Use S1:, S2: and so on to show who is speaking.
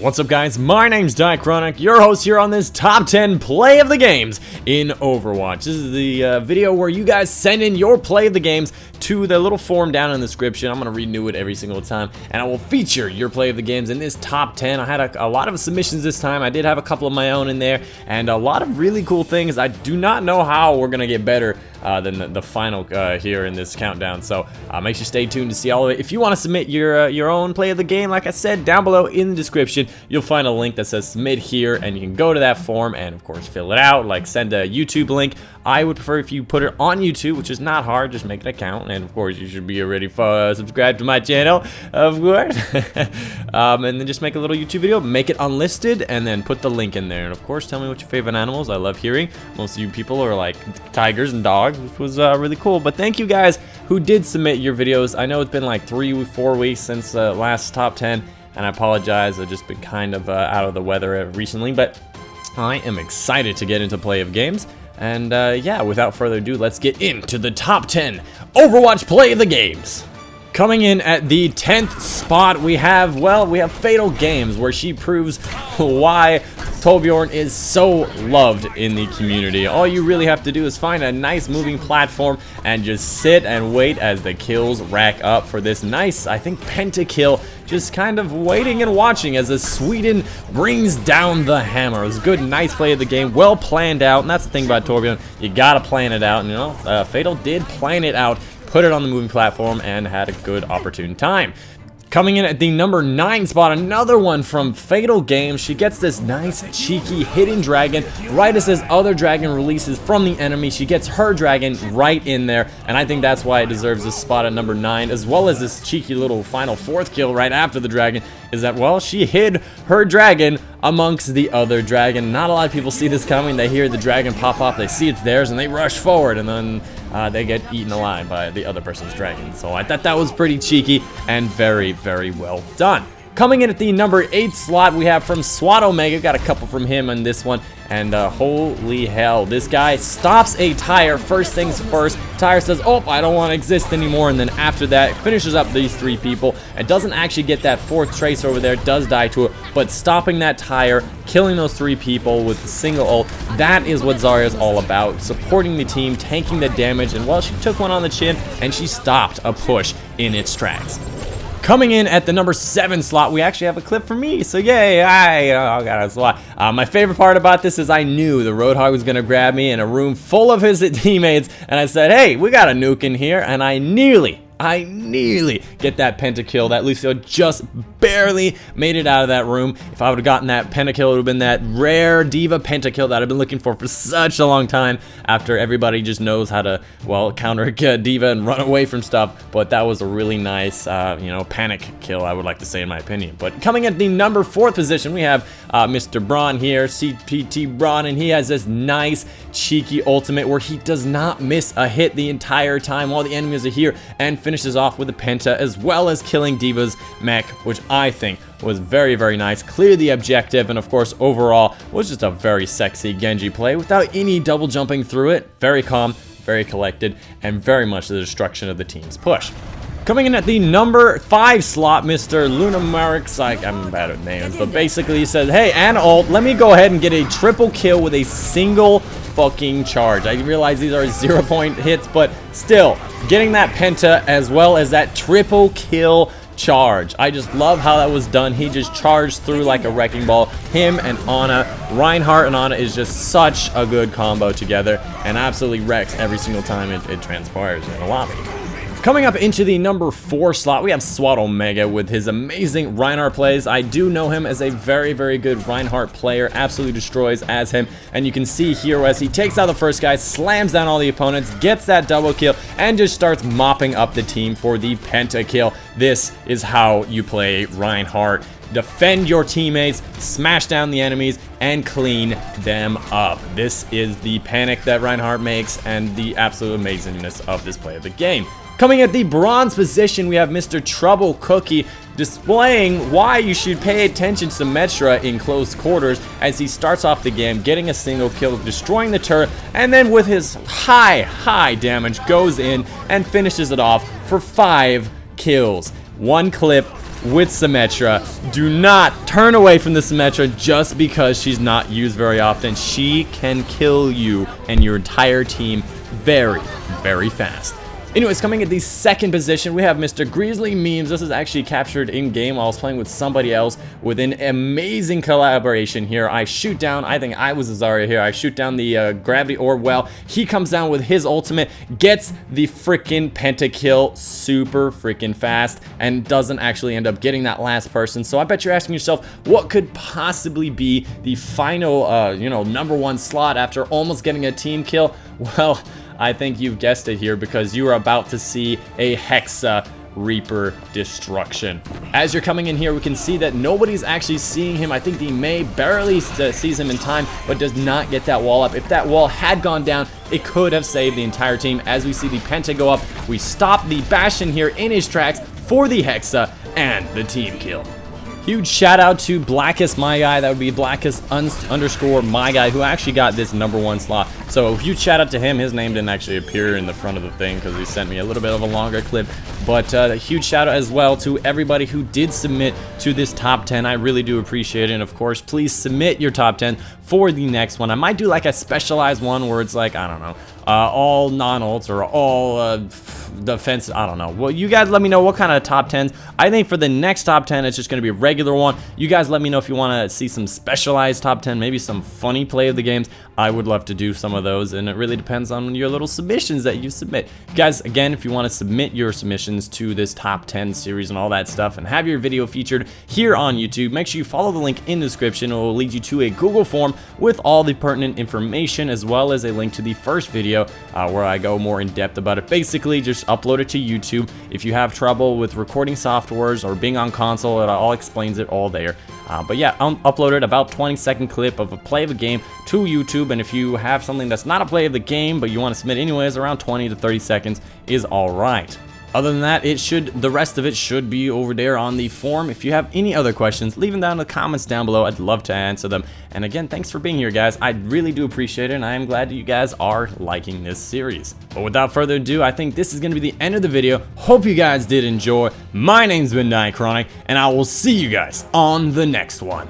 S1: What's up, guys? My name's Diachronic, your host here on this top 10 play of the games in Overwatch. This is the video where you guys send in your play of the games to the little form down in the description. I'm going to renew it every single time, and I will feature your play of the games in this top 10. I had a lot of submissions this time. I did have a couple of my own in there, and a lot of really cool things. I do not know how we're going to get better than the final here in this countdown, so make sure you stay tuned to see all of it. If you want to submit your own play of the game, like I said, down below in the description, you'll find a link that says submit here, and you can go to that form and of course fill it out, like send a YouTube link. I would prefer if you put it on YouTube, which is not hard, just make an account, and of course you should be already subscribed to my channel, of course. And then just make a little YouTube video, make it unlisted, and then put the link in there. And of course, tell me what your favorite animals. I love hearing. Most of you people are like tigers and dogs, which was really cool. But thank you guys who did submit your videos. I know it's been like 3-4 weeks since last top 10, and I apologize. I've just been kind of out of the weather recently, but I am excited to get into play of games. And yeah, without further ado, let's get into the top 10 Overwatch play of the games. Coming in at the 10th spot, we have Fatal Games, where she proves why Torbjorn is so loved in the community. All you really have to do is find a nice moving platform and just sit and wait as the kills rack up for this nice, I think, pentakill. Just kind of waiting and watching as a Sweden brings down the hammer. It was a good, nice play of the game, well planned out, and that's the thing about Torbjorn. You gotta plan it out, and you know, Fatal did plan it out, put it on the moving platform, and had a good, opportune time. Coming in at the number 9 spot, another one from Fatal Games. She gets this nice, cheeky hidden dragon right as this other dragon releases from the enemy. She gets her dragon right in there, and I think that's why it deserves this spot at number 9, as well as this cheeky little final 4th kill right after the dragon, is that, well, she hid her dragon amongst the other dragon. Not a lot of people see this coming. They hear the dragon pop off, they see it's theirs, and they rush forward, and then they get eaten alive by the other person's dragon. So I thought that was pretty cheeky and very, very well done. Coming in at the number 8 slot, we have from Widowmaker. Got a couple from him on this one. And holy hell, this guy stops a tire first things first. Tire says, oh, I don't want to exist anymore. And then after that, finishes up these 3 people. And doesn't actually get that 4th tracer over there. Does die to it. But stopping that tire, killing those 3 people with a single ult, that is what Zarya is all about. Supporting the team, tanking the damage. And well, she took one on the chin, and she stopped a push in its tracks. Coming in at the number 7 slot, we actually have a clip from me, so yay, oh god, that's a lot. My favorite part about this is I knew the Roadhog was going to grab me in a room full of his teammates, and I said, hey, we got a nuke in here, and I nearly get that pentakill. That Lucio just barely made it out of that room. If I would have gotten that pentakill, it would have been that rare D.Va pentakill that I've been looking for such a long time, after everybody just knows how to, well, counter D.Va and run away from stuff. But that was a really nice, you know, panic kill, I would like to say, in my opinion. But coming at the number 4th position, we have Mr. Braun here, CPT Braun, and he has this nice, cheeky ultimate where he does not miss a hit the entire time while the enemies are here, and finishes off with a penta, as well as killing D.Va's mech, which I think was very, very nice. Cleared the objective, and of course, overall, was just a very sexy Genji play without any double jumping through it. Very calm, very collected, and very much the destruction of the team's push. Coming in at the number 5 slot, Mr. Lunamarix, I'm bad at names, but basically he said, hey, and ult, let me go ahead and get a triple kill with a single fucking charge. I realize these are 0-point hits, but still, getting that penta as well as that triple kill charge. I just love how that was done. He just charged through like a wrecking ball. Him and Ana, Reinhardt and Ana is just such a good combo together, and absolutely wrecks every single time it transpires in a lobby. Coming up into the number 4 slot, we have Widowmaker with his amazing Reinhardt plays. I do know him as a very, very good Reinhardt player. Absolutely destroys as him. And you can see here as he takes out the first guy, slams down all the opponents, gets that double kill, and just starts mopping up the team for the pentakill. This is how you play Reinhardt. Defend your teammates, smash down the enemies, and clean them up. This is the panic that Reinhardt makes, and the absolute amazingness of this play of the game. Coming at the bronze position, we have Mr. Trouble Cookie, displaying why you should pay attention to Metra in close quarters as he starts off the game getting a single kill, destroying the turret, and then with his high damage goes in and finishes it off for 5 kills. 1 clip, with Symmetra. Do not turn away from the Symmetra just because she's not used very often. She can kill you and your entire team very, very fast. Anyways, coming at the second position, we have Mr. GreasyMemes. This is actually captured in-game while I was playing with somebody else with an amazing collaboration here. I shoot down, I think I was a Zarya here, I shoot down the gravity orb well. He comes down with his ultimate, gets the freaking pentakill super freaking fast, and doesn't actually end up getting that last person. So I bet you're asking yourself, what could possibly be the final, #1 slot after almost getting a team kill? Well, I think you've guessed it here because you are about to see a Hexa Reaper destruction. As you're coming in here, we can see that nobody's actually seeing him. I think the Mei barely sees him in time, but does not get that wall up. If that wall had gone down, it could have saved the entire team. As we see the Penta go up, we stop the Bastion here in his tracks for the Hexa and the team kill. Huge shout out to Blackest My Guy. That would be Blackest _My Guy, who actually got this #1 slot. So huge shout out to him. His name didn't actually appear in the front of the thing because he sent me a little bit of a longer clip. But a huge shout out as well to everybody who did submit to this top 10. I really do appreciate it. And of course, please submit your top 10 for the next one. I might do like a specialized one where it's like, I don't know, all non-ults or all defense. I don't know. Well, you guys let me know what kind of top 10s. I think for the next top 10, it's just going to be a regular one. You guys let me know if you want to see some specialized top 10, maybe some funny play of the games. I would love to do some of those, and it really depends on your little submissions that you submit. Guys, again, if you want to submit your submissions to this top 10 series and all that stuff and have your video featured here on YouTube, make sure you follow the link in the description. It will lead you to a Google form with all the pertinent information, as well as a link to the first video where I go more in depth about it. Basically, just upload it to YouTube. If you have trouble with recording softwares or being on console, it all explains it all there. But yeah, uploaded about 20-second clip of a play of a game to YouTube, and if you have something that's not a play of the game but you want to submit anyways, around 20 to 30 seconds is all right. Other than that, the rest of it should be over there on the forum. If you have any other questions, leave them down in the comments down below. I'd love to answer them. And again, thanks for being here, guys. I really do appreciate it, and I am glad that you guys are liking this series. But without further ado, I think this is going to be the end of the video. Hope you guys did enjoy. My name's been Chronic, and I will see you guys on the next one.